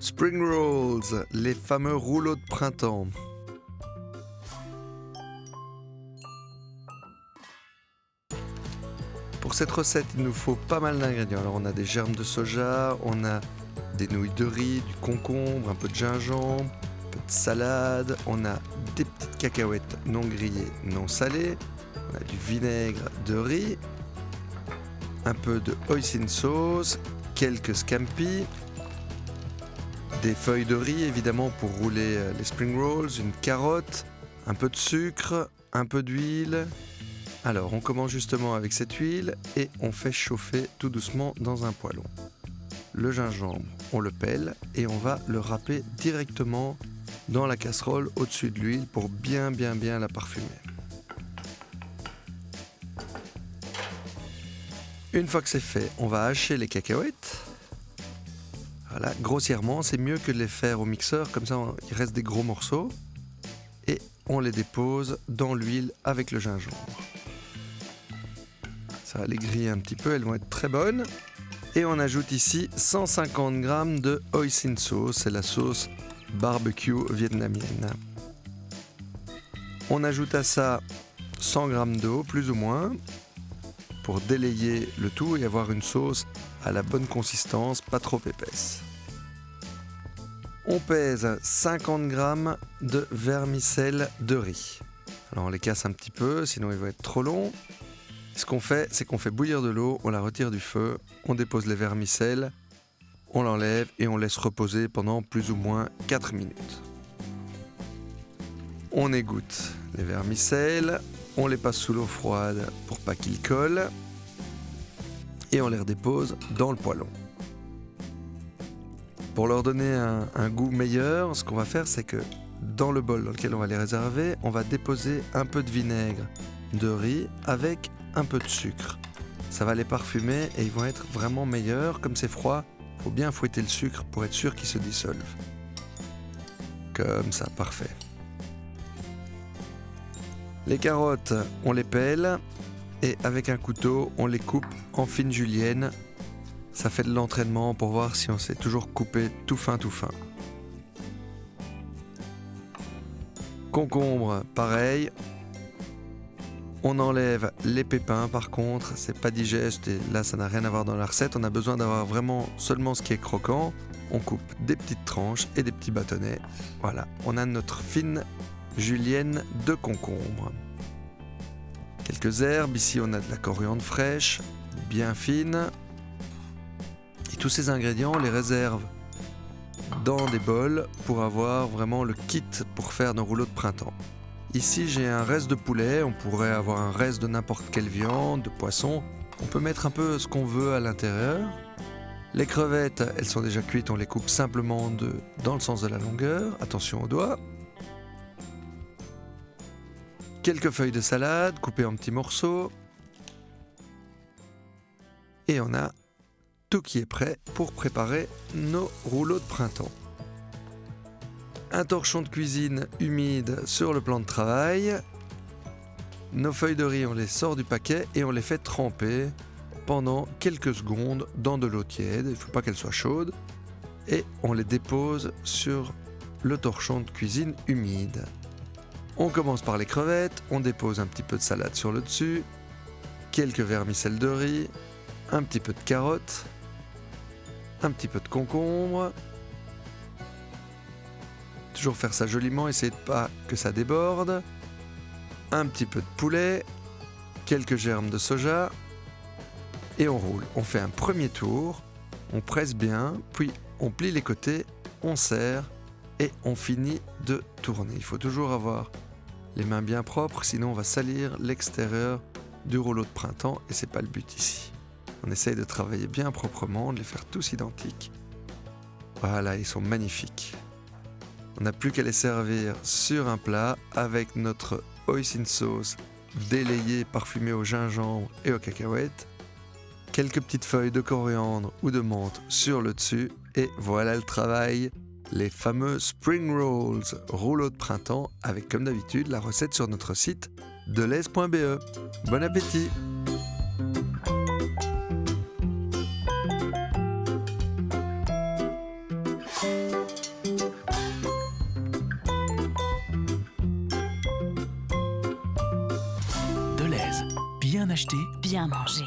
Spring Rolls, les fameux rouleaux de printemps. Pour cette recette, il nous faut pas mal d'ingrédients. Alors on a des germes de soja, on a des nouilles de riz, du concombre, un peu de gingembre, un peu de salade, on a des petites cacahuètes non grillées, non salées, on a du vinaigre de riz, un peu de hoisin sauce, quelques scampi, des feuilles de riz évidemment pour rouler les spring rolls, une carotte, un peu de sucre, un peu d'huile. Alors on commence justement avec cette huile et on fait chauffer tout doucement dans un poêlon. Le gingembre, on le pèle et on va le râper directement dans la casserole au-dessus de l'huile pour bien la parfumer. Une fois que c'est fait, on va hacher les cacahuètes. Voilà, grossièrement, c'est mieux que de les faire au mixeur, comme ça il reste des gros morceaux. Et on les dépose dans l'huile avec le gingembre. Ça va les griller un petit peu, elles vont être très bonnes. Et on ajoute ici 150 g de hoisin sauce, c'est la sauce barbecue vietnamienne. On ajoute à ça 100 g d'eau, plus ou moins, pour délayer le tout et avoir une sauce à la bonne consistance, pas trop épaisse. On pèse 50 g de vermicelle de riz. Alors on les casse un petit peu, sinon ils vont être trop longs. Ce qu'on fait, c'est qu'on fait bouillir de l'eau, on la retire du feu, on dépose les vermicelles, on l'enlève et on laisse reposer pendant plus ou moins 4 minutes. On égoutte les vermicelles, on les passe sous l'eau froide pour pas qu'ils collent et on les redépose dans le poêlon. Pour leur donner un goût meilleur, ce qu'on va faire, c'est que dans le bol dans lequel on va les réserver, on va déposer un peu de vinaigre de riz avec un peu de sucre. Ça va les parfumer et ils vont être vraiment meilleurs. Comme c'est froid, il faut bien fouetter le sucre pour être sûr qu'ils se dissolvent. Comme ça, parfait. Les carottes, on les pèle et avec un couteau, on les coupe en fines juliennes. Ça fait de l'entraînement pour voir si on sait toujours couper tout fin. Concombre, pareil. On enlève les pépins par contre, c'est pas digeste et là ça n'a rien à voir dans la recette. On a besoin d'avoir vraiment seulement ce qui est croquant. On coupe des petites tranches et des petits bâtonnets. Voilà, on a notre fine julienne de concombre. Quelques herbes, ici on a de la coriandre fraîche, bien fine. Et tous ces ingrédients, on les réserve dans des bols pour avoir vraiment le kit pour faire nos rouleaux de printemps. Ici j'ai un reste de poulet, on pourrait avoir un reste de n'importe quelle viande, de poisson. On peut mettre un peu ce qu'on veut à l'intérieur. Les crevettes, elles sont déjà cuites, on les coupe simplement dans le sens de la longueur. Attention aux doigts. Quelques feuilles de salade coupées en petits morceaux. Et on a tout qui est prêt pour préparer nos rouleaux de printemps. Un torchon de cuisine humide sur le plan de travail. Nos feuilles de riz, on les sort du paquet et on les fait tremper pendant quelques secondes dans de l'eau tiède. Il ne faut pas qu'elle soit chaude. Et on les dépose sur le torchon de cuisine humide. On commence par les crevettes, on dépose un petit peu de salade sur le dessus, quelques vermicelles de riz, un petit peu de carottes, un petit peu de concombre. Toujours faire ça joliment, essayez de pas que ça déborde. Un petit peu de poulet, quelques germes de soja et on roule. On fait un premier tour, on presse bien, puis on plie les côtés, on serre et on finit de tourner. Il faut toujours avoir les mains bien propres, sinon on va salir l'extérieur du rouleau de printemps et c'est pas le but ici. On essaye de travailler bien proprement, de les faire tous identiques. Voilà, ils sont magnifiques. On n'a plus qu'à les servir sur un plat avec notre hoisin sauce délayée, parfumée au gingembre et aux cacahuètes. Quelques petites feuilles de coriandre ou de menthe sur le dessus. Et voilà le travail. Les fameux spring rolls, rouleaux de printemps, avec comme d'habitude la recette sur notre site delez.be. Bon appétit! Bien acheté, Bien manger.